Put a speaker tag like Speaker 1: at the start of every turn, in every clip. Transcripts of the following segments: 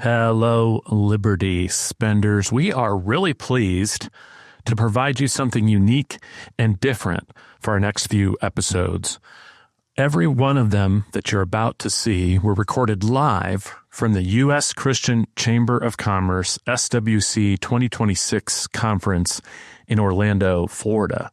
Speaker 1: Hello, Liberty Spenders. We are really pleased to provide you something unique and different for our next few episodes. Every one of them that you're about to see were recorded live from the U.S. Christian Chamber of Commerce SWC 2026 conference in Orlando, Florida.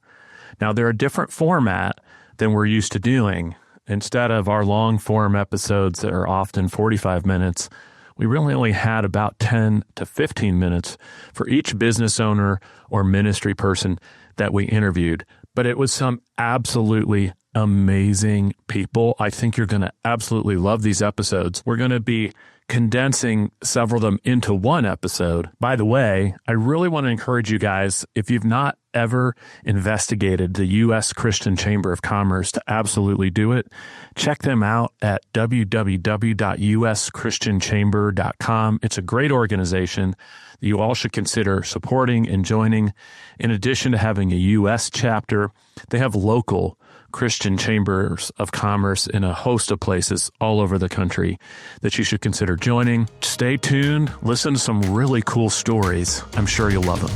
Speaker 1: Now, they're a different format than we're used to doing. Instead of our long-form episodes that are often 45 minutes, we really only had about 10 to 15 minutes for each business owner or ministry person that we interviewed. But it was some absolutely amazing people. I think you're going to absolutely love these episodes. We're going to be condensing several of them into one episode. By the way, I really want to encourage you guys, if you've not ever investigated the U.S. Christian Chamber of Commerce, to absolutely do it. Check them out at www.uschristianchamber.com. It's a great organization that you all should consider supporting and joining. In addition to having a U.S. chapter, they have local Christian chambers of commerce in a host of places all over the country that you should consider joining. Stay tuned. Listen to some really cool stories. I'm sure you'll love them.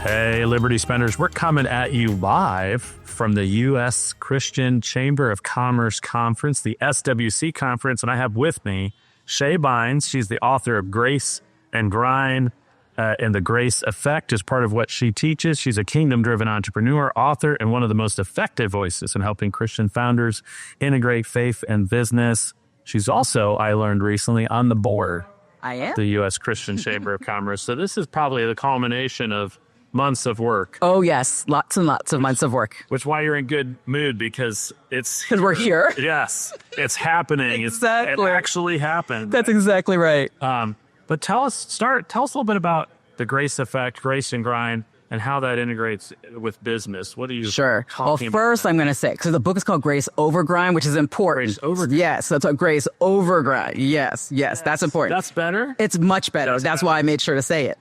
Speaker 1: Hey, Liberty Spenders, we're coming at you live from the U.S. Christian Chamber of Commerce Conference, the SWC Conference, and I have with me Shae Bynes. She's the author of Grace and Grind and the Grace Effect is part of what she teaches. She's a kingdom-driven entrepreneur, author, and one of the most effective voices in helping Christian founders integrate faith and business. She's also, I learned recently, on the board.
Speaker 2: I am?
Speaker 1: The U.S. Christian Chamber of Commerce. So this is probably the culmination of months of work.
Speaker 2: Oh, yes. Lots and lots of months of work.
Speaker 1: Which is why you're in good mood, because it's...
Speaker 2: Because we're here.
Speaker 1: Yes. It's happening.
Speaker 2: Exactly.
Speaker 1: It actually happened.
Speaker 2: That's exactly right.
Speaker 1: But tell us a little bit about the Grace Effect, Grace and Grind, and how that integrates with business. What are you
Speaker 2: Sure. Well,
Speaker 1: talking
Speaker 2: first
Speaker 1: about?
Speaker 2: I'm going to say, because the book is called Grace Over Grind, which is important.
Speaker 1: Grace Over Grind.
Speaker 2: Yes, that's what Grace Over Grind. Yes, that's important.
Speaker 1: That's better?
Speaker 2: It's much better. That's why I made sure to say it.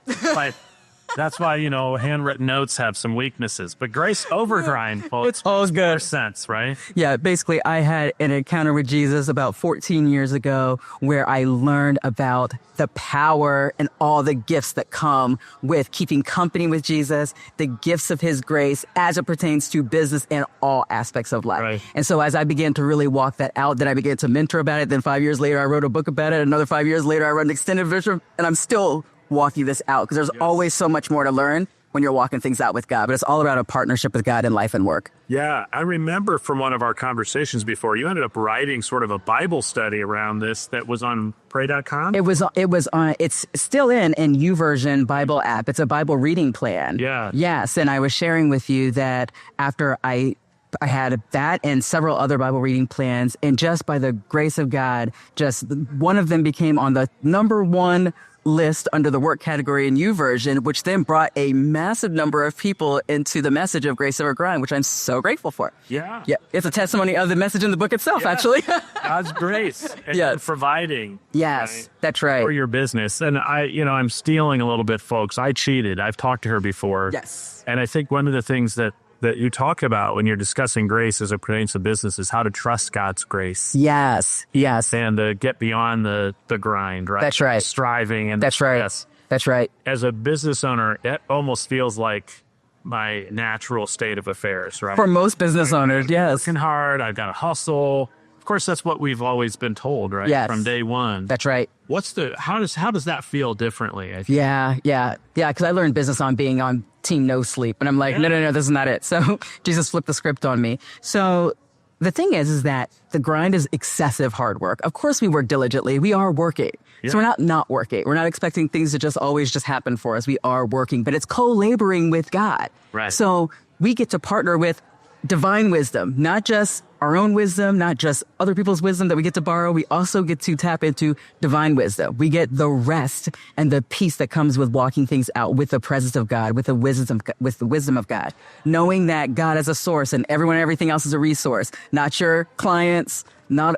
Speaker 1: That's why, handwritten notes have some weaknesses. But Grace Over Grind, well, it's
Speaker 2: all good.
Speaker 1: More sense, right?
Speaker 2: Yeah, basically, I had an encounter with Jesus about 14 years ago where I learned about the power and all the gifts that come with keeping company with Jesus, the gifts of his grace as it pertains to business and all aspects of life.
Speaker 1: Right.
Speaker 2: And so as I began to really walk that out, then I began to mentor about it. Then 5 years later, I wrote a book about it. Another 5 years later, I wrote an extended version, and I'm still walking this out because there's always so much more to learn when you're walking things out with God. But it's all about a partnership with God in life and work.
Speaker 1: Yeah, I remember from one of our conversations before, you ended up writing sort of a Bible study around this that was on pray.com?
Speaker 2: It was on, it's still in YouVersion Bible app. It's a Bible reading plan.
Speaker 1: Yeah.
Speaker 2: Yes, and I was sharing with you that after I had that and several other Bible reading plans, and just by the grace of God, just one of them became on the number one list under the work category in YouVersion, which then brought a massive number of people into the message of Grace Over Grind, which I'm so grateful for.
Speaker 1: Yeah.
Speaker 2: Yeah. It's a testimony of the message in the book itself, actually.
Speaker 1: God's grace and providing.
Speaker 2: Yes,
Speaker 1: right,
Speaker 2: that's right.
Speaker 1: For your business. And I'm stealing a little bit, folks. I cheated. I've talked to her before.
Speaker 2: Yes.
Speaker 1: And I think one of the things that you talk about when you're discussing grace as it pertains to business is how to trust God's grace.
Speaker 2: Yes.
Speaker 1: And to get beyond the grind, right?
Speaker 2: That's right.
Speaker 1: Striving. And
Speaker 2: that's right.
Speaker 1: Yes.
Speaker 2: That's right.
Speaker 1: As a business owner, it almost feels like my natural state of affairs, right?
Speaker 2: For most business owners, yes.
Speaker 1: Working hard, I've got to hustle. Of course, that's what we've always been told, right?
Speaker 2: Yes.
Speaker 1: From day one.
Speaker 2: That's right.
Speaker 1: How does that feel differently? I think?
Speaker 2: Yeah. Because I learned business on being on team no sleep. And I'm like, no, this is not it. So Jesus flipped the script on me. So the thing is that the grind is excessive hard work. Of course we work diligently. We are working. Yeah. So we're not working. We're not expecting things to just always happen for us. We are working, but it's co-laboring with God.
Speaker 1: Right.
Speaker 2: So we get to partner with divine wisdom, not just our own wisdom, not just other people's wisdom that we get to borrow. We also get to tap into divine wisdom. We get the rest and the peace that comes with walking things out with the presence of God, with the wisdom of God, knowing that God is a source and everything else is a resource, not your clients, not,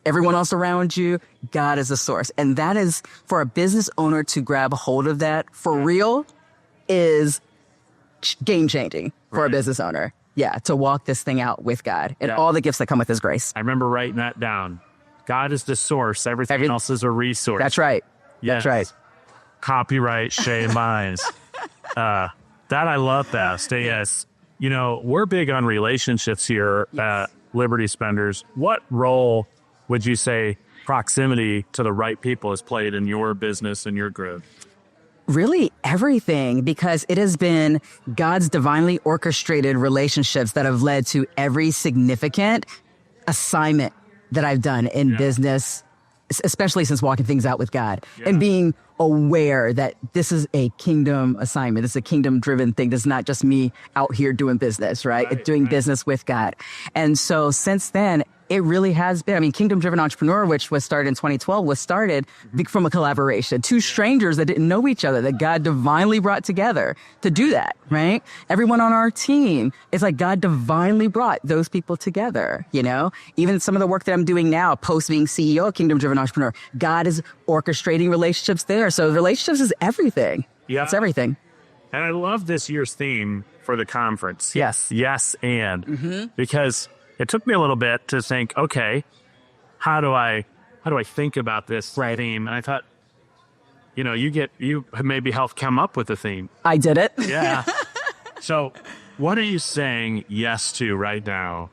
Speaker 2: everyone else around you. God is a source. And that is, for a business owner to grab a hold of that for real, is game changing for a business owner. to walk this thing out with God and all the gifts that come with his grace.
Speaker 1: I remember writing that down. God is the source. Everything else is a resource.
Speaker 2: That's right.
Speaker 1: Yes.
Speaker 2: That's right.
Speaker 1: Copyright Shae Bynes. That I love best. Yes. You know, we're big on relationships here at Liberty Spenders. What role would you say proximity to the right people has played in your business and your growth?
Speaker 2: Really everything, because it has been God's divinely orchestrated relationships that have led to every significant assignment that I've done in business, especially since walking things out with God and being aware that this is a kingdom assignment. It's a kingdom driven thing. This is not just me out here doing business, right? It's doing business with God. And so since then, it really has been, I mean, Kingdom Driven Entrepreneur, which was started in 2012, was started from a collaboration. Two strangers that didn't know each other, that God divinely brought together to do that, right? Everyone on our team, it's like God divinely brought those people together, you know? Even some of the work that I'm doing now, post being CEO of Kingdom Driven Entrepreneur, God is orchestrating relationships there. So relationships is everything. Yeah. It's everything.
Speaker 1: And I love this year's theme for the conference.
Speaker 2: Yes.
Speaker 1: Yes, and. Because it took me a little bit to think, okay, how do I think about this theme? And I thought, you know, you maybe helped come up with the theme.
Speaker 2: I did it.
Speaker 1: Yeah. So what are you saying yes to right now?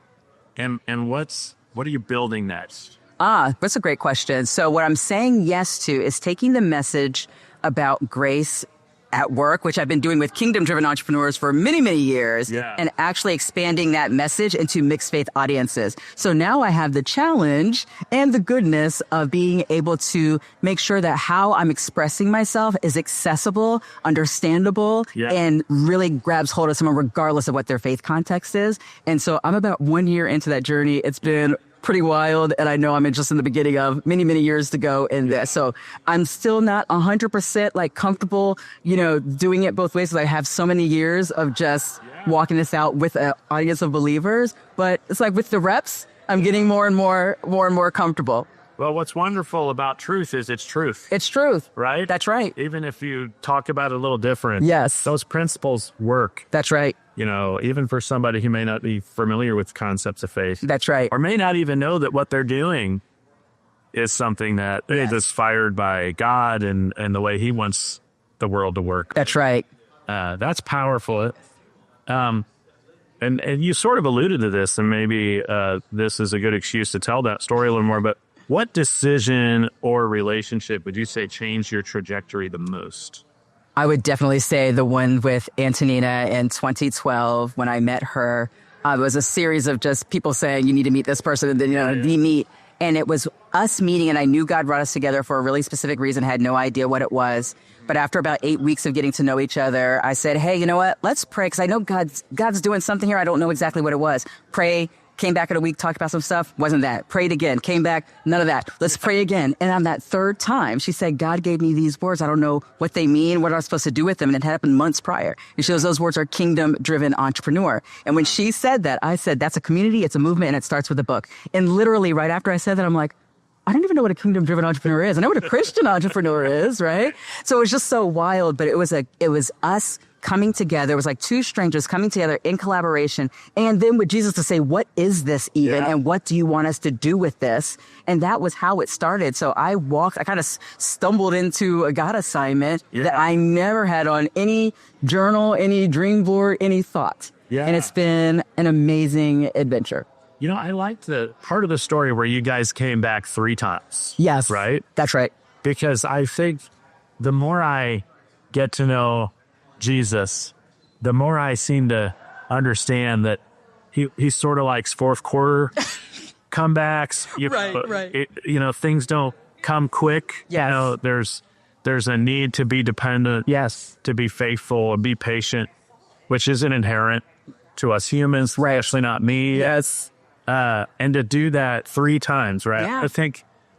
Speaker 1: And what are you building next?
Speaker 2: That's a great question. So what I'm saying yes to is taking the message about grace at work, which I've been doing with Kingdom Driven Entrepreneurs for many, many years, and actually expanding that message into mixed faith audiences. So now I have the challenge and the goodness of being able to make sure that how I'm expressing myself is accessible, understandable, and really grabs hold of someone regardless of what their faith context is. And so I'm about 1 year into that journey. It's been pretty wild. And I know I'm just in the beginning of many, many years to go in this. So I'm still not 100% like comfortable, you know, doing it both ways. Because I have so many years of just walking this out with an audience of believers. But it's like with the reps, I'm getting more and more comfortable.
Speaker 1: Well, what's wonderful about truth is it's truth.
Speaker 2: It's truth.
Speaker 1: Right?
Speaker 2: That's right.
Speaker 1: Even if you talk about it a little different.
Speaker 2: Yes.
Speaker 1: Those principles work.
Speaker 2: That's right.
Speaker 1: You know, even for somebody who may not be familiar with concepts of faith.
Speaker 2: That's right.
Speaker 1: Or may not even know that what they're doing is something that is inspired by God and the way he wants the world to work.
Speaker 2: That's right.
Speaker 1: That's powerful. And you sort of alluded to this, and maybe this is a good excuse to tell that story a little more, but what decision or relationship would you say changed your trajectory the most?
Speaker 2: I would definitely say the one with Antonina in 2012 when I met her. It was a series of just people saying, you need to meet this person, and then, you know, we meet. And it was us meeting, and I knew God brought us together for a really specific reason, had no idea what it was. But after about 8 weeks of getting to know each other, I said, hey, you know what? Let's pray, because I know God's doing something here. I don't know exactly what it was. Pray. Came back in a week, talked about some stuff. Wasn't that. Prayed again. Came back. None of that. Let's pray again. And on that third time, she said, God gave me these words. I don't know what they mean. What am I supposed to do with them? And it happened months prior. And she goes, those words are kingdom-driven entrepreneur. And when she said that, I said, that's a community, it's a movement, and it starts with a book. And literally right after I said that, I'm like, I don't even know what a kingdom-driven entrepreneur is. I know what a Christian entrepreneur is, right? So it was just so wild, but it was us coming together. It was like two strangers coming together in collaboration. And then with Jesus to say, what is this even? And what do you want us to do with this? And that was how it started. So I kind of stumbled into a God assignment that I never had on any journal, any dream board, any thought. And it's been an amazing adventure.
Speaker 1: You know, I liked the part of the story where you guys came back 3 times.
Speaker 2: Yes.
Speaker 1: Right?
Speaker 2: That's right.
Speaker 1: Because I think the more I get to know Jesus, the more I seem to understand that he sort of likes fourth quarter comebacks. Right. You know, things don't come quick.
Speaker 2: Yes.
Speaker 1: You know, there's a need to be dependent.
Speaker 2: Yes.
Speaker 1: To be faithful and be patient, which isn't inherent to us humans, especially not me.
Speaker 2: Yes.
Speaker 1: And to do that 3 times, right?
Speaker 2: Yeah.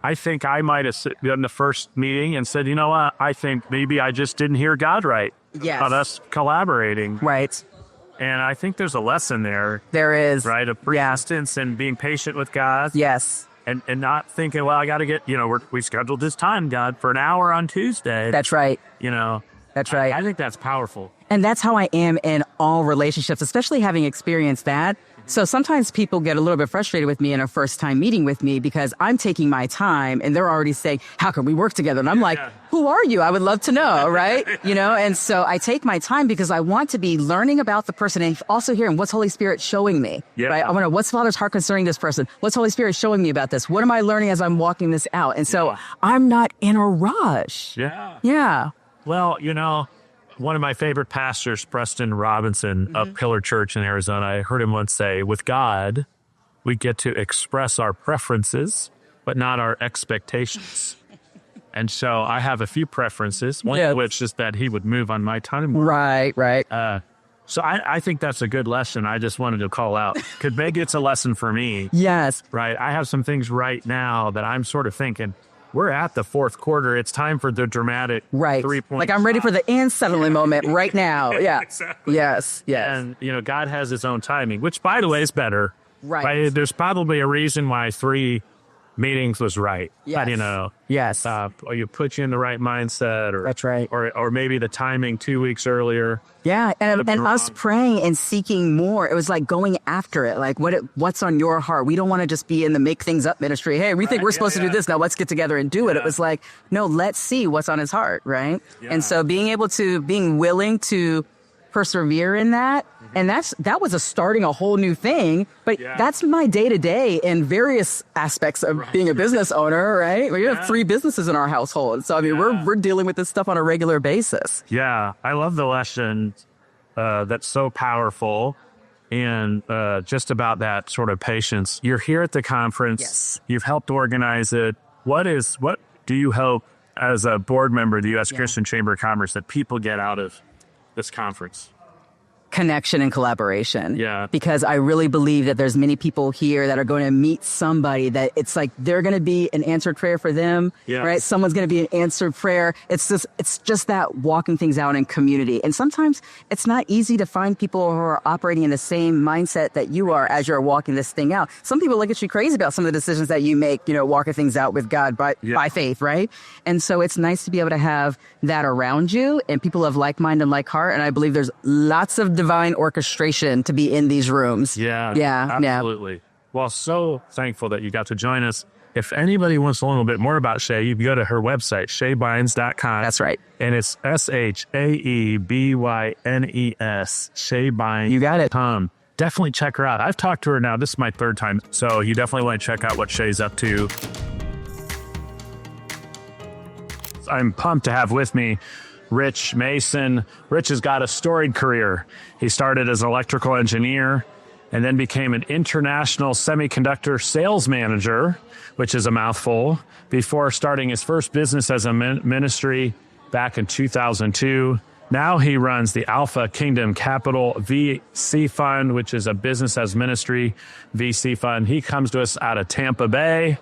Speaker 1: I think I might have been in the first meeting and said, you know what? I think maybe I just didn't hear God right.
Speaker 2: Yes.
Speaker 1: About us collaborating.
Speaker 2: Right.
Speaker 1: And I think there's a lesson there.
Speaker 2: There is.
Speaker 1: Right? Of persistence and being patient with God.
Speaker 2: Yes.
Speaker 1: And not thinking, well, I got to get, you know, we scheduled this time, God, for an hour on Tuesday.
Speaker 2: That's right.
Speaker 1: You know,
Speaker 2: That's right.
Speaker 1: I think that's powerful.
Speaker 2: And that's how I am in all relationships, especially having experienced that. So sometimes people get a little bit frustrated with me in a first time meeting with me because I'm taking my time and they're already saying, how can we work together? And I'm like, who are you? I would love to know, right? And so I take my time because I want to be learning about the person and also hearing what's Holy Spirit showing me, right? I want to know what's Father's heart concerning this person? What's Holy Spirit showing me about this? What am I learning as I'm walking this out? And so I'm not in a rush. Yeah.
Speaker 1: Well, one of my favorite pastors, Preston Robinson of Pillar Church in Arizona, I heard him once say, with God, we get to express our preferences, but not our expectations. And so I have a few preferences, one of which is that he would move on my timeline.
Speaker 2: Right.
Speaker 1: So I think that's a good lesson. I just wanted to call out, because maybe it's a lesson for me.
Speaker 2: Yes.
Speaker 1: Right. I have some things right now that I'm sort of thinking, we're at the fourth quarter. It's time for the dramatic 3-point.
Speaker 2: Like I'm ready for the unsettling moment right now. Yeah.
Speaker 1: Exactly.
Speaker 2: Yes.
Speaker 1: And, God has his own timing, which, by the way, is better.
Speaker 2: Right.
Speaker 1: There's probably a reason why 3 meetings was right.
Speaker 2: Yes. Yes.
Speaker 1: Or you put you in the right mindset. Or,
Speaker 2: that's right.
Speaker 1: Or maybe the timing 2 weeks earlier.
Speaker 2: Yeah. And us praying and seeking more. It was like going after it. Like what's on your heart? We don't want to just be in the make things up ministry. Hey, we think we're supposed to do this. Now let's get together and do it. It was like, no, let's see what's on his heart. Right. Yeah. And so being willing to persevere in that. And that was starting a whole new thing, but that's my day to day in various aspects of being a business owner, right? We have 3 businesses in our household. So, I mean, we're dealing with this stuff on a regular basis.
Speaker 1: Yeah. I love the lesson that's so powerful and just about that sort of patience. You're here at the conference.
Speaker 2: Yes.
Speaker 1: You've helped organize it. What do you hope as a board member of the U.S. Christian Chamber of Commerce that people get out of this conference?
Speaker 2: Connection and collaboration.
Speaker 1: Yeah.
Speaker 2: Because I really believe that there's many people here that are going to meet somebody that it's like they're going to be an answered prayer for them, right? Someone's going to be an answered prayer. It's just that walking things out in community. And sometimes it's not easy to find people who are operating in the same mindset that you are as you're walking this thing out. Some people look at you crazy about some of the decisions that you make, walking things out with God by faith, right? And so it's nice to be able to have that around you and people of like mind and like heart. And I believe there's lots of divine orchestration to be in these rooms.
Speaker 1: Yeah, absolutely. Well, so thankful that you got to join us. If anybody wants to learn a little bit more about Shae, you can go to her website, shaebynes.com.
Speaker 2: That's right.
Speaker 1: And it's ShaeBynes, Shae Bynes.
Speaker 2: You got it.
Speaker 1: Definitely check her out. I've talked to her now. This is my 3rd time. So you definitely want to check out what Shae's up to. I'm pumped to have with me Rich Mason. Rich has got a storied career. He started as an electrical engineer and then became an international semiconductor sales manager, which is a mouthful, before starting his first business as a ministry back in 2002. Now he runs the Alpha Kingdom Capital VC Fund, which is a business as ministry VC fund. He comes to us out of Tampa Bay,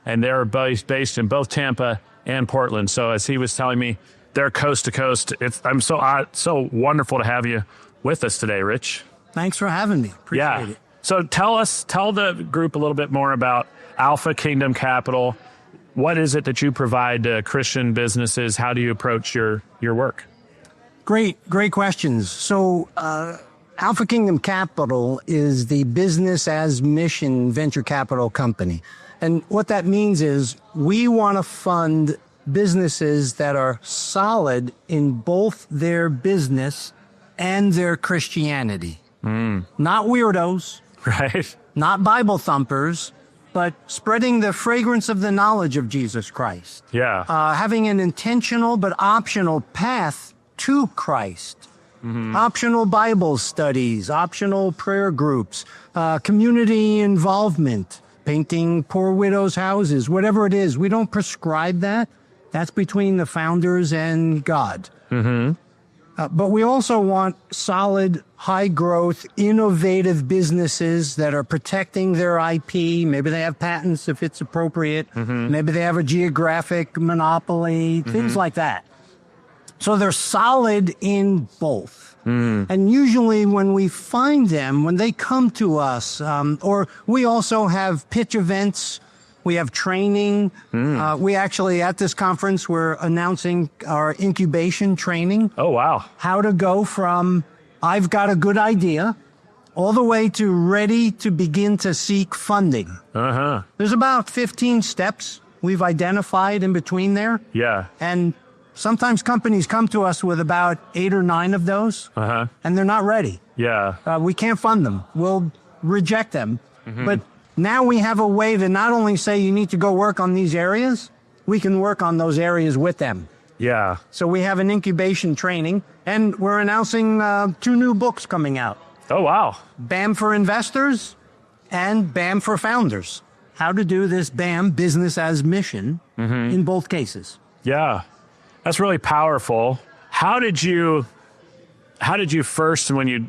Speaker 1: and they're both based in both Tampa and Portland. So as he was telling me, they're coast to coast. I'm so wonderful to have you with us today, Rich.
Speaker 3: Thanks for having me. Appreciate it.
Speaker 1: So tell the group a little bit more about Alpha Kingdom Capital. What is it that you provide to Christian businesses? How do you approach your work?
Speaker 3: Great questions. So Alpha Kingdom Capital is the business as mission venture capital company. And what that means is we want to fund businesses that are solid in both their business and their Christianity. Not weirdos.
Speaker 1: Right.
Speaker 3: Not Bible thumpers, but spreading the fragrance of the knowledge of Jesus Christ.
Speaker 1: Yeah.
Speaker 3: Having an intentional but optional path to Christ. Optional Bible studies, optional prayer groups, community involvement, painting poor widows' houses, whatever it is. We don't prescribe that. That's between the founders and God. But we also want solid, high-growth, innovative businesses that are protecting their IP. Maybe they have patents if it's appropriate. Maybe they have a geographic monopoly, things like that. So they're solid in both. And usually when we find them, when they come to us, or we also have pitch events We have training. We actually, at this conference, we're announcing our incubation training.
Speaker 1: Oh, wow.
Speaker 3: How to go from I've got a good idea all the way to ready to begin to seek funding. There's about 15 steps we've identified in between there.
Speaker 1: Yeah.
Speaker 3: And sometimes companies come to us with about 8 or 9 of those, and they're not ready.
Speaker 1: Yeah.
Speaker 3: We can't fund them. We'll reject them. But now we have a way to not only say you need to go work on these areas, we can work on those areas with them.
Speaker 1: Yeah.
Speaker 3: So we have an incubation training, and we're announcing 2 new books coming out.
Speaker 1: Oh, wow.
Speaker 3: BAM for investors and BAM for founders. How to do this BAM, business as mission, in both cases.
Speaker 1: Yeah. That's really powerful. How did you first, when you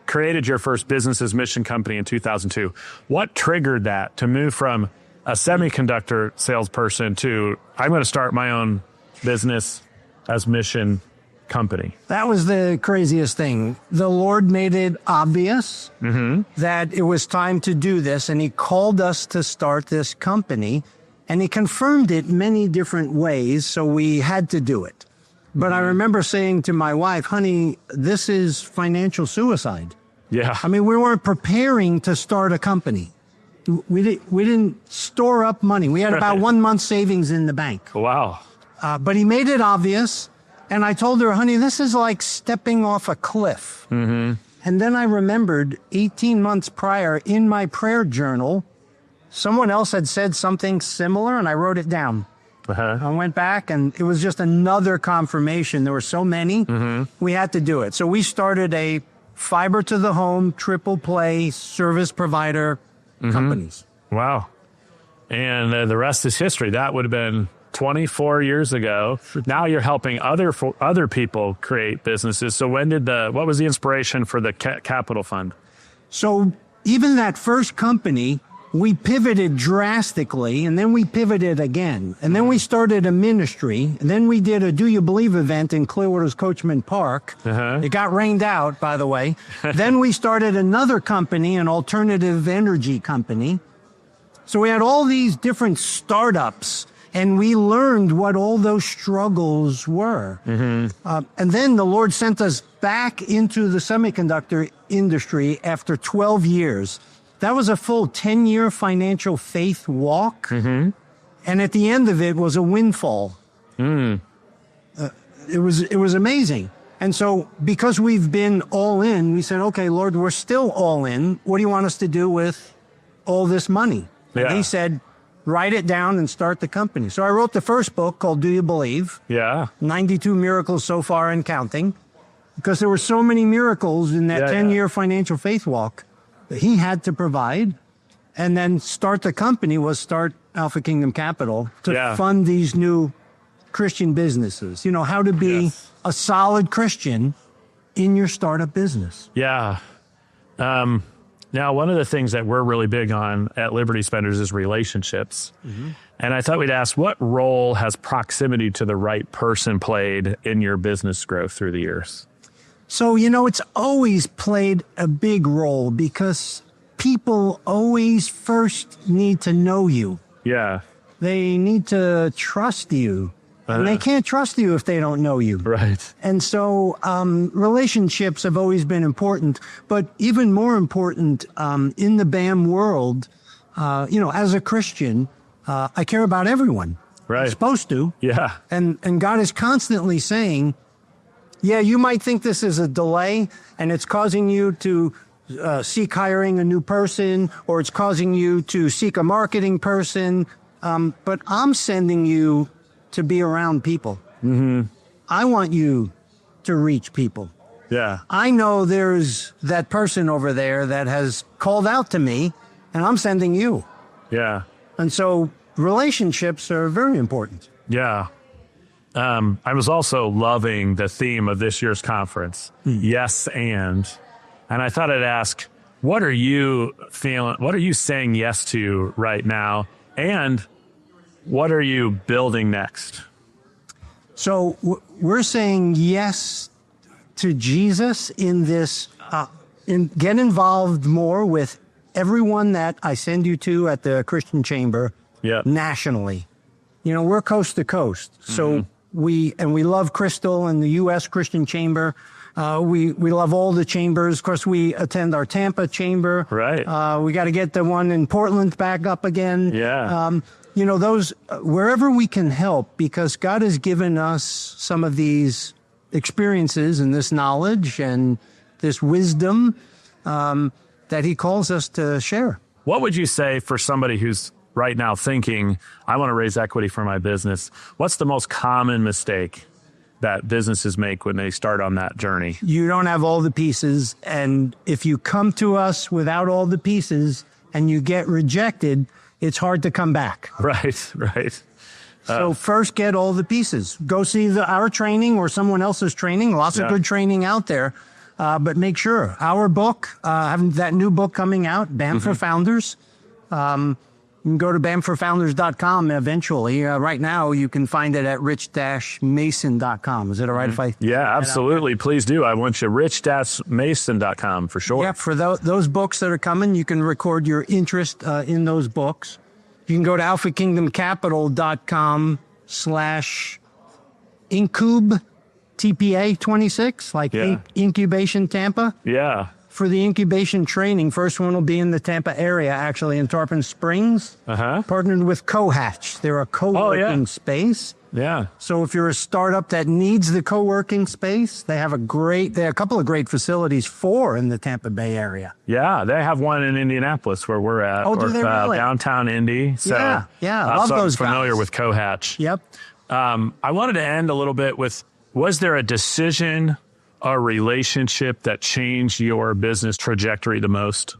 Speaker 1: created your first business as mission company in 2002, what triggered that to move from a semiconductor salesperson to, I'm going to start my own business as mission company?
Speaker 3: That was the craziest thing. The Lord made it obvious that it was time to do this, and he called us to start this company, and he confirmed it many different ways, so we had to do it. But I remember saying to my wife, honey, this is financial suicide.
Speaker 1: Yeah.
Speaker 3: I mean, we weren't preparing to start a company. We didn't store up money. We had about 1 month savings in the bank.
Speaker 1: Wow.
Speaker 3: But he made it obvious. And I told her, honey, this is like stepping off a cliff. And then I remembered 18 months prior in my prayer journal, someone else had said something similar, and I wrote it down. I went back, and it was just another confirmation. There were so many, we had to do it. So we started a fiber to the home, triple play service provider companies.
Speaker 1: Wow. And the rest is history. That would have been 24 years ago. Now you're helping other people create businesses. So what was the inspiration for the capital fund?
Speaker 3: So even that first company, we pivoted drastically, and then we pivoted again. And then we started a ministry, and then we did a Do You Believe event in Clearwater's Coachman Park. It got rained out, by the way. Then we started another company, an alternative energy company. So we had all these different startups, and we learned what all those struggles were. And then the Lord sent us back into the semiconductor industry after 12 years. That was a full 10-year financial faith walk. And at the end of it was a windfall. It was amazing. And so because we've been all in, we said, okay, Lord, we're still all in. What do you want us to do with all this money? And he said, write it down and start the company. So I wrote the first book called Do You Believe? 92 miracles so far and counting. Because there were so many miracles in that 10-year financial faith walk that he had to provide. And then start the company was start Alpha Kingdom Capital to fund these new Christian businesses. You know, how to be a solid Christian in your startup business.
Speaker 1: Now, one of the things that we're really big on at Liberty Spenders is relationships. And I thought we'd ask, what role has proximity to the right person played in your business growth through the years?
Speaker 3: So, you know, it's always played a big role because people always first need to know you. They need to trust you. And they can't trust you if they don't know you. And so relationships have always been important, but even more important in the BAM world, you know, as a Christian, I care about everyone. I'm supposed to. And God is constantly saying, yeah, you might think this is a delay and it's causing you to seek hiring a new person, or it's causing you to seek a marketing person, but I'm sending you to be around people. I want you to reach people. I know there's that person over there that has called out to me, and I'm sending you. And so relationships are very important.
Speaker 1: I was also loving the theme of this year's conference, yes and I thought I'd ask, what are you feeling, what are you saying yes to right now, and what are you building next?
Speaker 3: So we're saying yes to Jesus in this, get involved more with everyone that I send you to at the Christian Chamber. nationally. You know, we're coast to coast. So we love Crystal and the U.S. Christian Chamber. We love all the chambers. Of course, we attend our Tampa chamber.
Speaker 1: Right.
Speaker 3: We got to get the one in Portland back up again.
Speaker 1: Yeah.
Speaker 3: You know, those, wherever we can help, because God has given us some of these experiences and this knowledge and this wisdom that he calls us to share.
Speaker 1: What would you say for somebody who's right now thinking, I want to raise equity for my business? What's the most common mistake that businesses make when they start on that journey?
Speaker 3: You don't have all the pieces. And if you come to us without all the pieces and you get rejected, it's hard to come back.
Speaker 1: Right.
Speaker 3: So first get all the pieces. Go see our training or someone else's training. Lots of good training out there. But make sure our book, having that new book coming out, BAM for Founders. You can go to bamforfounders.com eventually. Right now, you can find it at rich-mason.com. Is it all right if I?
Speaker 1: Yeah, absolutely. Please do. I want you rich-mason.com for sure.
Speaker 3: Yeah, for those books that are coming, you can record your interest in those books. You can go to alphakingdomcapital.com/incube TPA 26, like incubation Tampa.
Speaker 1: Yeah.
Speaker 3: For the incubation training, first one will be in the Tampa area, actually in Tarpon Springs. Partnered with CoHatch. They're a co-working space.
Speaker 1: Yeah.
Speaker 3: So if you're a startup that needs the co-working space, they have a couple of great facilities in the Tampa Bay area.
Speaker 1: Yeah, they have one in Indianapolis where we're at.
Speaker 3: Oh, do they really?
Speaker 1: Downtown Indy. So,
Speaker 3: yeah, love those guys.
Speaker 1: Familiar with CoHatch.
Speaker 3: Yep.
Speaker 1: I wanted to end a little bit with, was there a decision, a relationship that changed your business trajectory the most?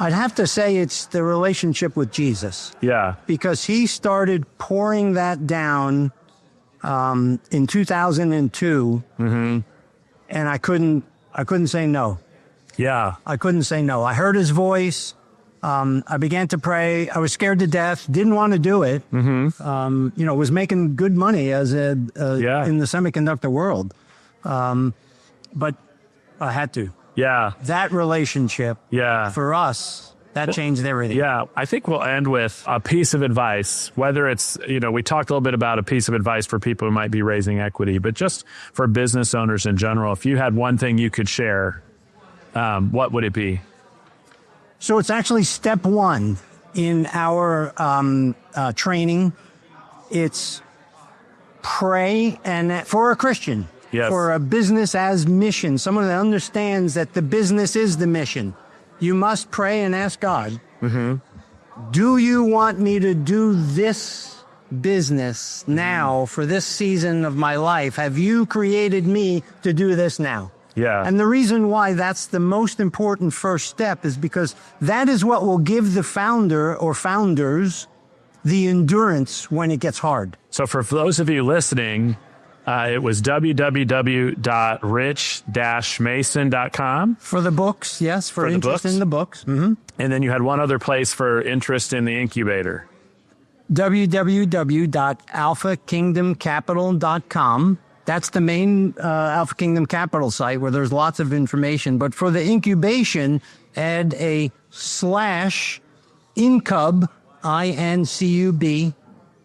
Speaker 3: I'd have to say it's the relationship with Jesus.
Speaker 1: Yeah.
Speaker 3: Because he started pouring that down in 2002, and I couldn't say no.
Speaker 1: Yeah.
Speaker 3: I couldn't say no. I heard his voice. I began to pray. I was scared to death. Didn't want to do it. Was making good money as in the semiconductor world, but I had to.
Speaker 1: Yeah.
Speaker 3: That relationship.
Speaker 1: Yeah.
Speaker 3: For us, that changed everything.
Speaker 1: Yeah. I think we'll end with a piece of advice, whether it's, we talked a little bit about a piece of advice for people who might be raising equity, but just for business owners in general, if you had one thing you could share, what would it be?
Speaker 3: So it's actually step one in our training. It's pray, and for a Christian, for a business as mission, someone that understands that the business is the mission. You must pray and ask God, do you want me to do this business now for this season of my life? Have you created me to do this now?
Speaker 1: Yeah.
Speaker 3: And the reason why that's the most important first step is because that is what will give the founder or founders the endurance when it gets hard.
Speaker 1: So for those of you listening, it was www.rich-mason.com.
Speaker 3: For the books, yes, for interest in the books.
Speaker 1: And then you had one other place for interest in the incubator.
Speaker 3: www.alphakingdomcapital.com. That's the main Alpha Kingdom Capital site where there's lots of information. But for the incubation, add a /incub, INCUB,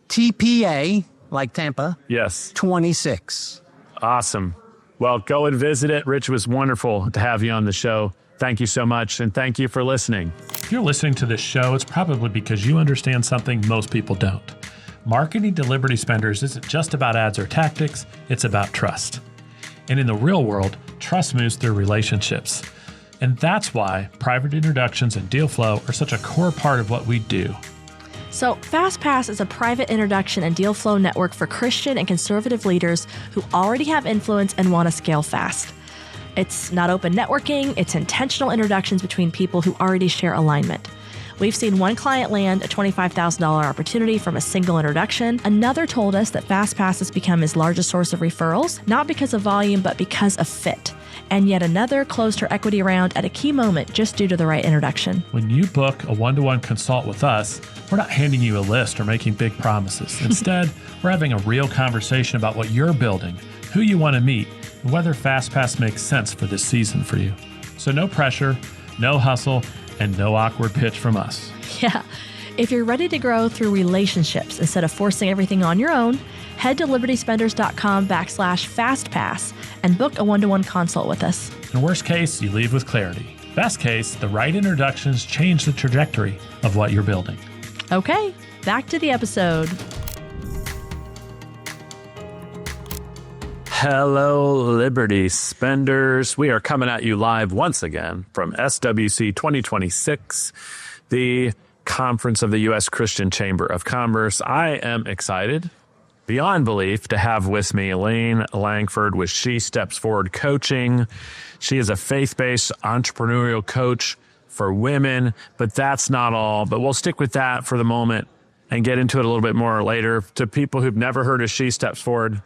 Speaker 3: TPA, like Tampa.
Speaker 1: Yes.
Speaker 3: 26.
Speaker 1: Awesome. Well, go and visit it. Rich, it was wonderful to have you on the show. Thank you so much, and thank you for listening. If you're listening to this show, it's probably because you understand something most people don't. Marketing to Liberty spenders isn't just about ads or tactics, it's about trust. And in the real world, trust moves through relationships. And that's why private introductions and deal flow are such a core part of what we do.
Speaker 4: So FastPass is a private introduction and deal flow network for Christian and conservative leaders who already have influence and want to scale fast. It's not open networking, it's intentional introductions between people who already share alignment. We've seen one client land a $25,000 opportunity from a single introduction. Another told us that FastPass has become his largest source of referrals, not because of volume, but because of fit. And yet another closed her equity round at a key moment just due to the right introduction.
Speaker 1: When you book a one-to-one consult with us, we're not handing you a list or making big promises. Instead, we're having a real conversation about what you're building, who you want to meet, and whether FastPass makes sense for this season for you. So no pressure, no hustle, and no awkward pitch from us.
Speaker 4: Yeah. If you're ready to grow through relationships instead of forcing everything on your own, head to libertyspenders.com/FastPass and book a one-to-one consult with us.
Speaker 1: In worst case, you leave with clarity. Best case, the right introductions change the trajectory of what you're building.
Speaker 4: Okay, back to the episode.
Speaker 1: Hello, Liberty Spenders. We are coming at you live once again from SWC 2026, the conference of the U.S. Christian Chamber of Commerce. I am excited beyond belief to have with me Elaine Lankford with She Steps Forward Coaching. She is a faith-based entrepreneurial coach for women, but that's not all. But we'll stick with that for the moment and get into it a little bit more later. To people who've never heard of She Steps Forward,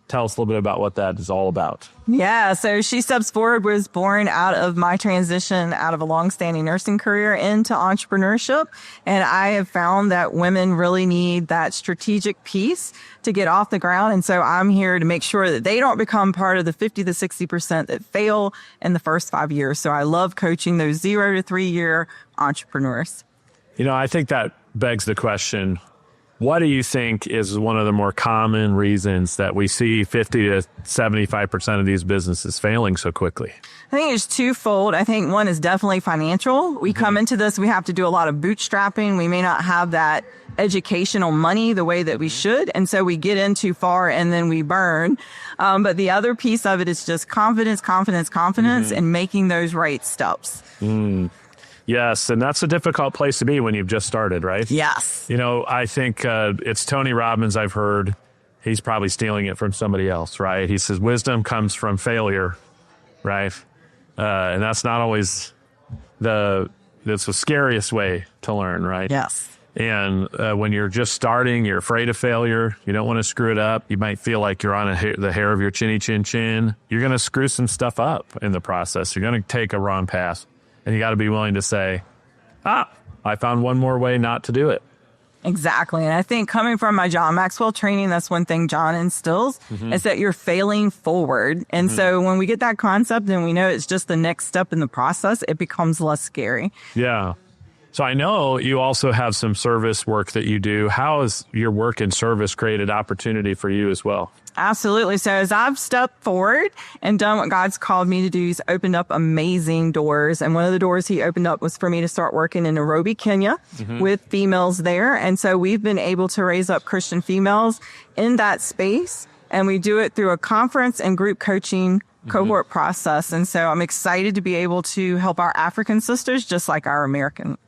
Speaker 1: tell us a little bit about what that is all about.
Speaker 5: Yeah, so She Steps Forward was born out of my transition out of a long-standing nursing career into entrepreneurship. And I have found that women really need that strategic piece to get off the ground. And so I'm here to make sure that they don't become part of the 50 to 60% that fail in the first 5 years. So I love coaching those 0 to 3 year entrepreneurs.
Speaker 1: You know, I think that begs the question, what do you think is one of the more common reasons that we see 50 to 75% of these businesses failing so quickly?
Speaker 5: I think it's twofold. I think one is definitely financial. We come into this, we have to do a lot of bootstrapping. We may not have that educational money the way that we should. And so we get in too far and then we burn. But the other piece of it is just confidence, and making those right steps.
Speaker 1: Yes, and that's a difficult place to be when you've just started, right?
Speaker 5: Yes.
Speaker 1: You know, I think it's Tony Robbins I've heard. He's probably stealing it from somebody else, right? He says wisdom comes from failure, right? And that's not always that's the scariest way to learn, right?
Speaker 5: Yes.
Speaker 1: And when you're just starting, you're afraid of failure. You don't want to screw it up. You might feel like you're on the hair of your chinny chin chin. You're going to screw some stuff up in the process. You're going to take a wrong path. And you got to be willing to say, I found one more way not to do it.
Speaker 5: Exactly. And I think coming from my John Maxwell training, that's one thing John instills is that you're failing forward. And so when we get that concept and we know it's just the next step in the process, it becomes less scary.
Speaker 1: Yeah. So I know you also have some service work that you do. How has your work in service created opportunity for you as well?
Speaker 5: Absolutely. So as I've stepped forward and done what God's called me to do, he's opened up amazing doors. And one of the doors he opened up was for me to start working in Nairobi, Kenya with females there. And so we've been able to raise up Christian females in that space. And we do it through a conference and group coaching cohort process. And so I'm excited to be able to help our African sisters just like our American.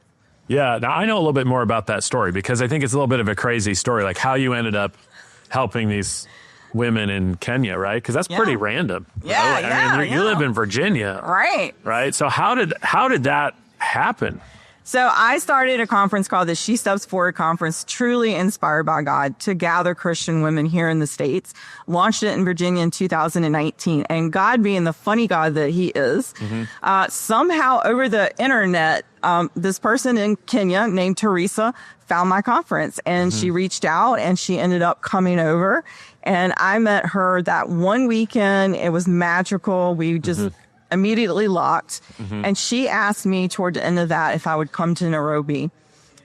Speaker 1: Yeah. Now I know a little bit more about that story because I think it's a little bit of a crazy story, like how you ended up helping these women in Kenya, right? Because that's pretty random.
Speaker 5: Yeah,
Speaker 1: you live in Virginia,
Speaker 5: right?
Speaker 1: So how did that happen?
Speaker 5: So I started a conference called the She Steps Forward Conference, truly inspired by God to gather Christian women here in the States. Launched it in Virginia in 2019. And God, being the funny God that he is, somehow over the internet, this person in Kenya named Teresa found my conference and she reached out and she ended up coming over. And I met her that one weekend. It was magical. We just immediately locked. And she asked me toward the end of that if I would come to Nairobi.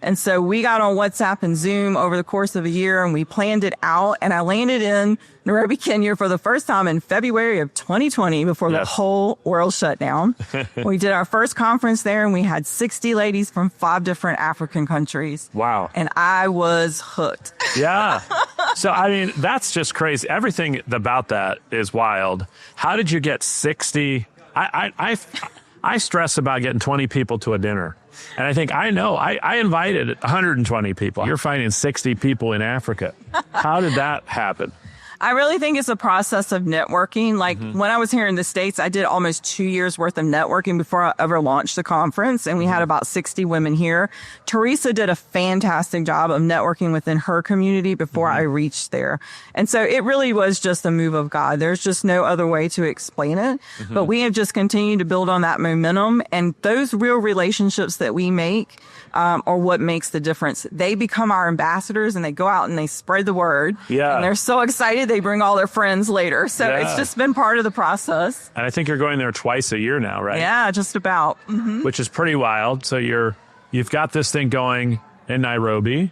Speaker 5: And so we got on WhatsApp and Zoom over the course of a year and we planned it out. And I landed in Nairobi, Kenya for the first time in February of 2020 before the whole world shut down. We did our first conference there and we had 60 ladies from 5 different African countries.
Speaker 1: Wow.
Speaker 5: And I was hooked.
Speaker 1: Yeah. So, I mean, that's just crazy. Everything about that is wild. How did you get 60? I stress about getting 20 people to a dinner. And I think I invited 120 people. You're finding 60 people in Africa. How did that happen?
Speaker 5: I really think it's a process of networking. Like when I was here in the States, I did almost 2 years worth of networking before I ever launched the conference. And we had about 60 women here. Teresa did a fantastic job of networking within her community before I reached there. And so it really was just a move of God. There's just no other way to explain it. But we have just continued to build on that momentum. And those real relationships that we make are what makes the difference. They become our ambassadors and they go out and they spread the word.
Speaker 1: Yeah.
Speaker 5: And they're so excited they bring all their friends later. So it's just been part of the process.
Speaker 1: And I think you're going there twice a year now, right?
Speaker 5: Yeah, just about.
Speaker 1: Which is pretty wild. So you you've got this thing going in Nairobi,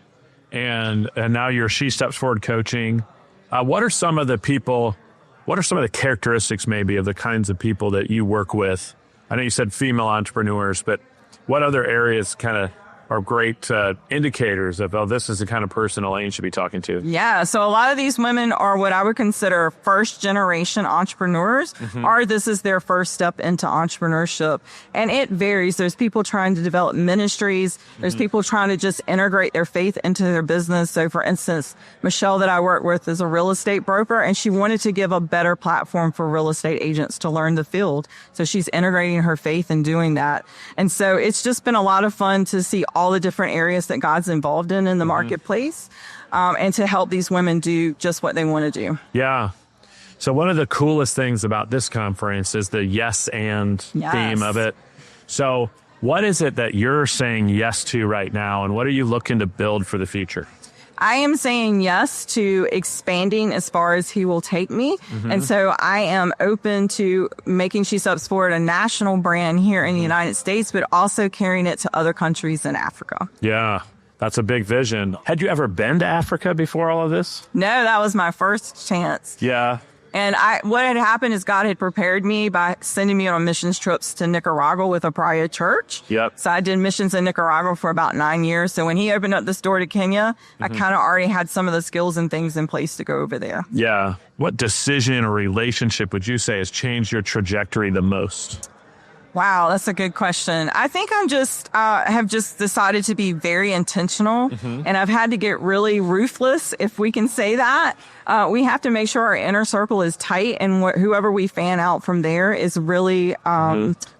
Speaker 1: and now you're She Steps Forward coaching. What are some of the characteristics maybe of the kinds of people that you work with? I know you said female entrepreneurs, but what other areas kind of are great indicators of, oh, this is the kind of person Elaine should be talking to?
Speaker 5: Yeah. So a lot of these women are what I would consider first generation entrepreneurs, or this is their first step into entrepreneurship. And it varies. There's people trying to develop ministries. There's people trying to just integrate their faith into their business. So for instance, Michelle that I work with is a real estate broker, and she wanted to give a better platform for real estate agents to learn the field. So she's integrating her faith and doing that. And so it's just been a lot of fun to see all the different areas that God's involved in the marketplace, and to help these women do just what they want to do.
Speaker 1: Yeah. So one of the coolest things about this conference is the yes and theme of it. So what is it that you're saying yes to right now, and what are you looking to build for the future?
Speaker 5: I am saying yes to expanding as far as he will take me. And so I am open to making She Steps Forward a national brand here in the United States, but also carrying it to other countries in Africa.
Speaker 1: Yeah, that's a big vision. Had you ever been to Africa before all of this?
Speaker 5: No, that was my first chance.
Speaker 1: Yeah.
Speaker 5: And what had happened is God had prepared me by sending me on missions trips to Nicaragua with a prior church.
Speaker 1: Yep.
Speaker 5: So I did missions in Nicaragua for about 9 years. So when he opened up this door to Kenya, I kind of already had some of the skills and things in place to go over there.
Speaker 1: Yeah. What decision or relationship would you say has changed your trajectory the most?
Speaker 5: Wow, that's a good question. I think I'm just have just decided to be very intentional, and I've had to get really ruthless, if we can say that. We have to make sure our inner circle is tight, and whoever we fan out from there is really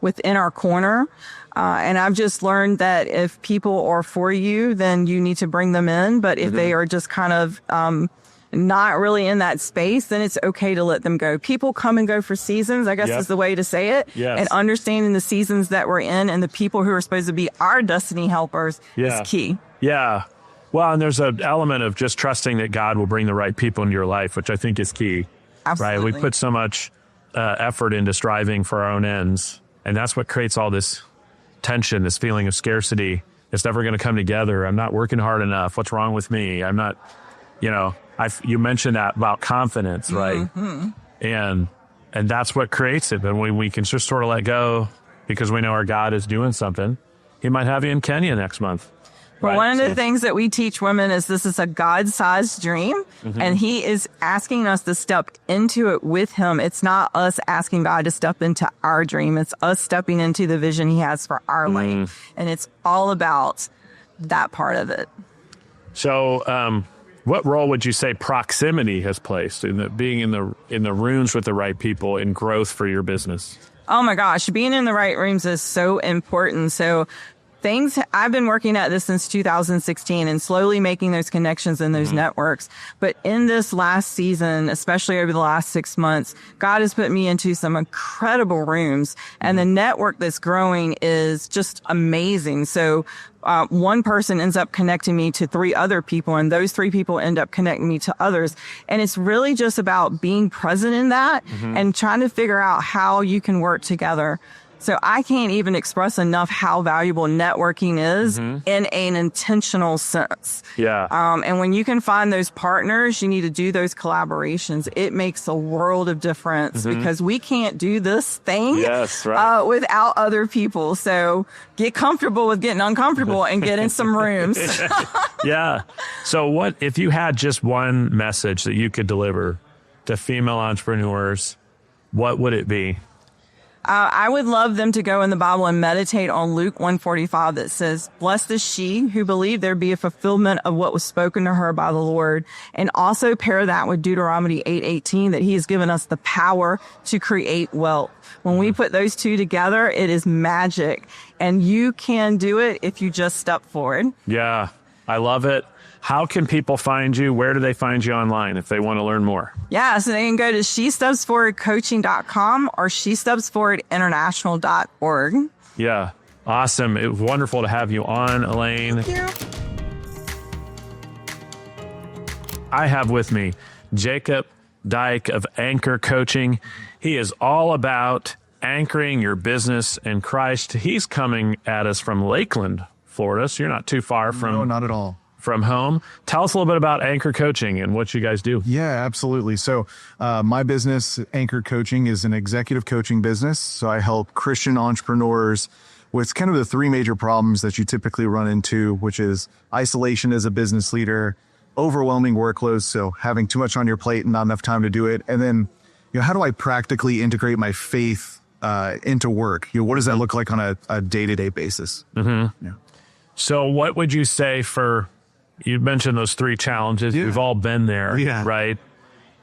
Speaker 5: within our corner. And I've just learned that if people are for you, then you need to bring them in. But if they are just kind of not really in that space, then it's okay to let them go. People come and go for seasons, I guess is the way to say it.
Speaker 1: Yes.
Speaker 5: And understanding the seasons that we're in and the people who are supposed to be our destiny helpers is key.
Speaker 1: Yeah. Well, and there's an element of just trusting that God will bring the right people into your life, which I think is key.
Speaker 5: Absolutely.
Speaker 1: Right? We put so much effort into striving for our own ends, and that's what creates all this tension, this feeling of scarcity. It's never going to come together. I'm not working hard enough. What's wrong with me? I'm not, you mentioned that about confidence, right? And that's what creates it. And we can just sort of let go because we know our God is doing something. He might have you in Kenya next month.
Speaker 5: Well, one of the things that we teach women is this is a God-sized dream, and he is asking us to step into it with him. It's not us asking God to step into our dream. It's us stepping into the vision he has for our life. And it's all about that part of it.
Speaker 1: So, what role would you say proximity has placed in being in the rooms with the right people in growth for your business?
Speaker 5: Oh my gosh, being in the right rooms is so important. So I've been working at this since 2016 and slowly making those connections in those networks. But in this last season, especially over the last 6 months, God has put me into some incredible rooms, and the network that's growing is just amazing. So one person ends up connecting me to 3 other people, and those 3 people end up connecting me to others. And it's really just about being present in that and trying to figure out how you can work together. So I can't even express enough how valuable networking is in an intentional sense.
Speaker 1: Yeah.
Speaker 5: And when you can find those partners, you need to do those collaborations. It makes a world of difference because we can't do this thing without other people. So get comfortable with getting uncomfortable and get in some rooms.
Speaker 1: Yeah. So what if you had just one message that you could deliver to female entrepreneurs, what would it be?
Speaker 5: I would love them to go in the Bible and meditate on Luke 1:45 that says, "Blessed is she who believed there be a fulfillment of what was spoken to her by the Lord." And also pair that with Deuteronomy 8:18 that he has given us the power to create wealth. When we put those two together, it is magic. And you can do it if you just step forward.
Speaker 1: Yeah, I love it. How can people find you? Where do they find you online if they want to learn more?
Speaker 5: Yeah, so they can go to shestepsforwardcoaching.com or shestepsforwardinternational.org.
Speaker 1: Yeah, awesome. It was wonderful to have you on, Elaine.
Speaker 5: Thank you.
Speaker 1: I have with me Jacob Dyke of Anchor Coaching. He is all about anchoring your business in Christ. He's coming at us from Lakeland, Florida, so you're not too far from
Speaker 6: No, not at all.
Speaker 1: from home. Tell us a little bit about Anchor Coaching and what you guys do.
Speaker 6: Yeah, absolutely. So my business, Anchor Coaching, is an executive coaching business. So I help Christian entrepreneurs with kind of the three major problems that you typically run into, which is isolation as a business leader, overwhelming workloads, so having too much on your plate and not enough time to do it. And then, how do I practically integrate my faith into work? What does that look like on a day-to-day basis?
Speaker 1: Mm-hmm.
Speaker 6: Yeah.
Speaker 1: So what would you say you mentioned those three challenges.
Speaker 6: Yeah.
Speaker 1: We've all been there,
Speaker 6: Yeah.
Speaker 1: right?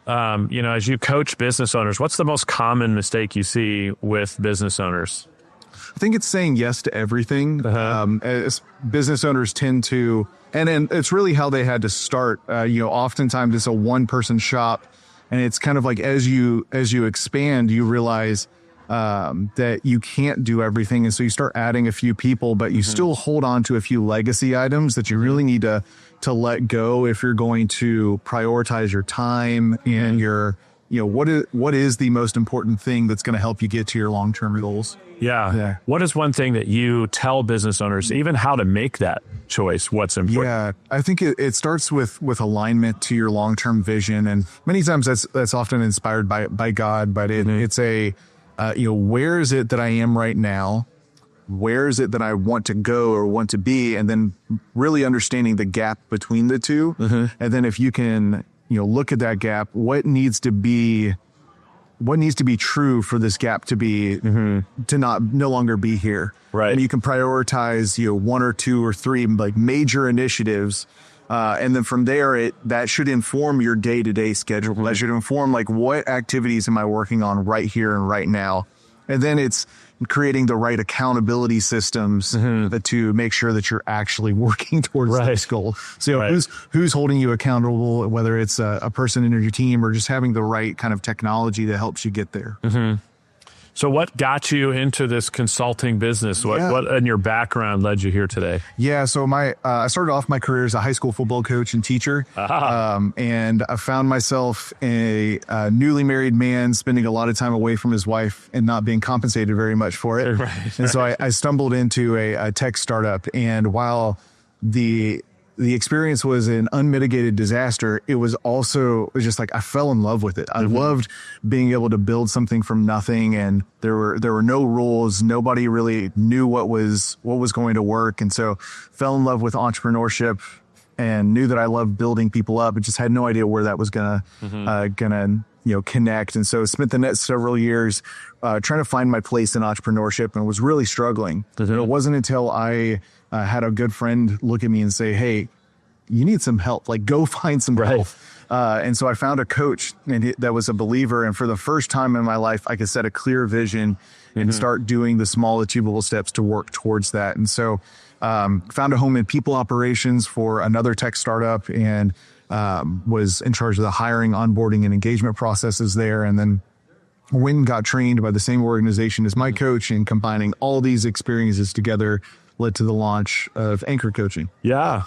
Speaker 1: As you coach business owners, what's the most common mistake you see with business owners?
Speaker 6: I think it's saying yes to everything. As business owners tend to, and it's really how they had to start. Oftentimes it's a one-person shop, and it's kind of like as you expand, you realize that you can't do everything, and so you start adding a few people, but you still hold on to a few legacy items that you really need to let go if you're going to prioritize your time and your what is the most important thing that's going to help you get to your long-term goals.
Speaker 1: Yeah. What is one thing that you tell business owners, even how to make that choice? What's important?
Speaker 6: Yeah, I think it starts with alignment to your long-term vision. And many times that's often inspired by God, but it's where is it that I am right now? Where is it that I want to go or want to be? And then really understanding the gap between the two. And then if you can, look at that gap, what needs to be true for this gap to be to no longer be here.
Speaker 1: Right.
Speaker 6: And you can prioritize one or two or three like major initiatives, and then from there that should inform your day-to-day schedule. That should inform like what activities am I working on right here and right now. And then it's creating the right accountability systems to make sure that you're actually working towards this goal. So who's holding you accountable, whether it's a person in your team or just having the right kind of technology that helps you get there.
Speaker 1: So what got you into this consulting business? What in your background led you here today?
Speaker 6: Yeah, so I started off my career as a high school football coach and teacher, and I found myself a newly married man spending a lot of time away from his wife and not being compensated very much for it. And so I stumbled into a tech startup, and while the experience was an unmitigated disaster, it was just like I fell in love with it. I loved being able to build something from nothing, and there were no rules. Nobody really knew what was going to work, and so fell in love with entrepreneurship and knew that I loved building people up. I just had no idea where that was gonna connect. And so spent the next several years trying to find my place in entrepreneurship, and was really struggling. It wasn't until I had a good friend look at me and say, "Hey, you need some help, like go find some help." And so I found a coach that was a believer. And for the first time in my life, I could set a clear vision and start doing the small achievable steps to work towards that. And so found a home in people operations for another tech startup, and was in charge of the hiring, onboarding, and engagement processes there. And then went and got trained by the same organization as my coach, and combining all these experiences together led to the launch of Anchor Coaching.
Speaker 1: Yeah.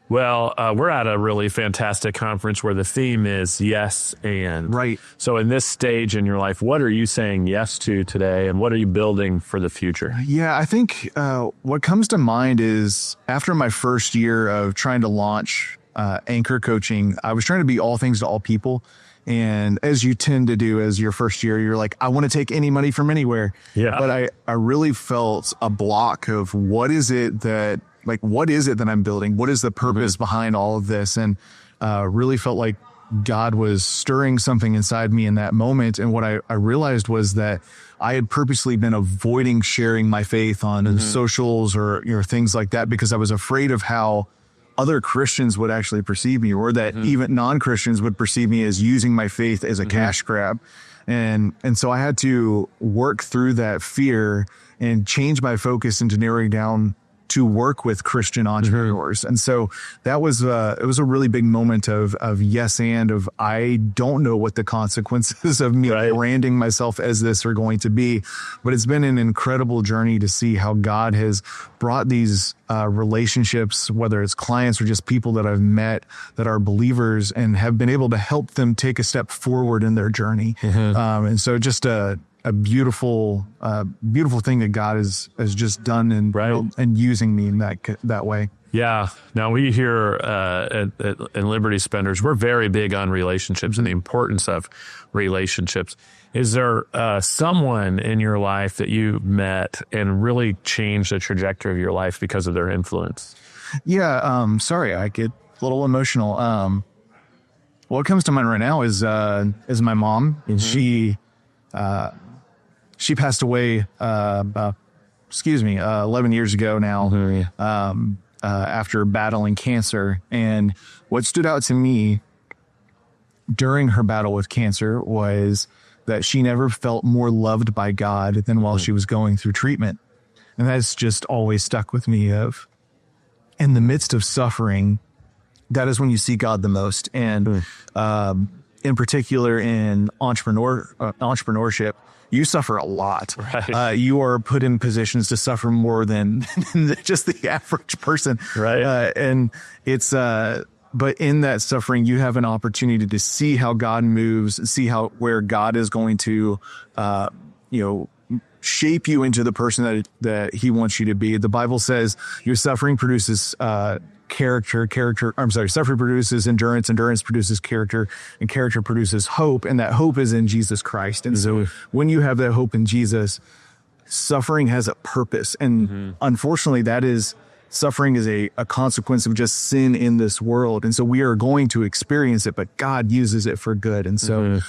Speaker 1: Well, we're at a really fantastic conference where the theme is yes and.
Speaker 6: Right.
Speaker 1: So in this stage in your life, what are you saying yes to today, and what are you building for the future?
Speaker 6: Yeah, I think what comes to mind is after my first year of trying to launch Anchor Coaching, I was trying to be all things to all people. And as you tend to do as your first year, you're like, I want to take any money from anywhere.
Speaker 1: Yeah.
Speaker 6: But I really felt a block of what is it that I'm building? What is the purpose behind all of this? And really felt like God was stirring something inside me in that moment. And what I realized was that I had purposely been avoiding sharing my faith on socials or things like that, because I was afraid of how other Christians would actually perceive me, or that even non-Christians would perceive me as using my faith as a cash grab. And so I had to work through that fear and change my focus into narrowing down to work with Christian entrepreneurs. And so that was, it was a really big moment of yes. And of, I don't know what the consequences of me branding myself as this are going to be, but it's been an incredible journey to see how God has brought these relationships, whether it's clients or just people that I've met that are believers, and have been able to help them take a step forward in their journey. And so just a beautiful thing that God has just done and using me in that way.
Speaker 1: Yeah. Now we here in Liberty Spenders, we're very big on relationships and the importance of relationships. Is there someone in your life that you met and really changed the trajectory of your life because of their influence?
Speaker 6: Yeah. Sorry, I get a little emotional. What comes to mind right now is my mom. Mm-hmm. She passed away 11 years ago now. Mm-hmm. After battling cancer. And what stood out to me during her battle with cancer was that she never felt more loved by God than while she was going through treatment. And that's just always stuck with me of, in the midst of suffering, that is when you see God the most. And in particular in entrepreneurship, you suffer a lot.
Speaker 1: Right.
Speaker 6: You are put in positions to suffer more than just the average person.
Speaker 1: Right.
Speaker 6: And it's, but in that suffering, you have an opportunity to see how God moves, see where God is going to, shape you into the person that he wants you to be. The Bible says your suffering produces, suffering produces endurance produces character, and character produces hope, and that hope is in Jesus Christ. And so when you have that hope in Jesus, suffering has a purpose. And unfortunately, suffering is a consequence of just sin in this world. And so we are going to experience it, but God uses it for good. And so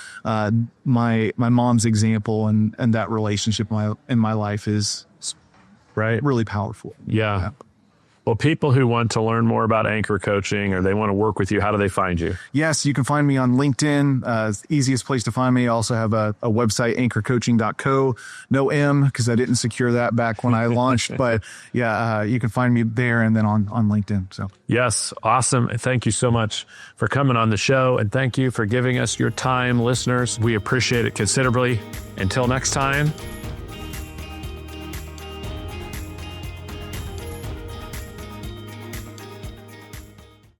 Speaker 6: my mom's example and that relationship in my life is really powerful.
Speaker 1: Yeah. Well, people who want to learn more about anchor coaching or they want to work with you, how do they find you?
Speaker 6: Yes, you can find me on LinkedIn. It's the easiest place to find me. I also have a website, anchorcoaching.co. No M, because I didn't secure that back when I launched. But yeah, you can find me there and then on LinkedIn. So
Speaker 1: yes, awesome. Thank you so much for coming on the show. And thank you for giving us your time, listeners. We appreciate it considerably. Until next time,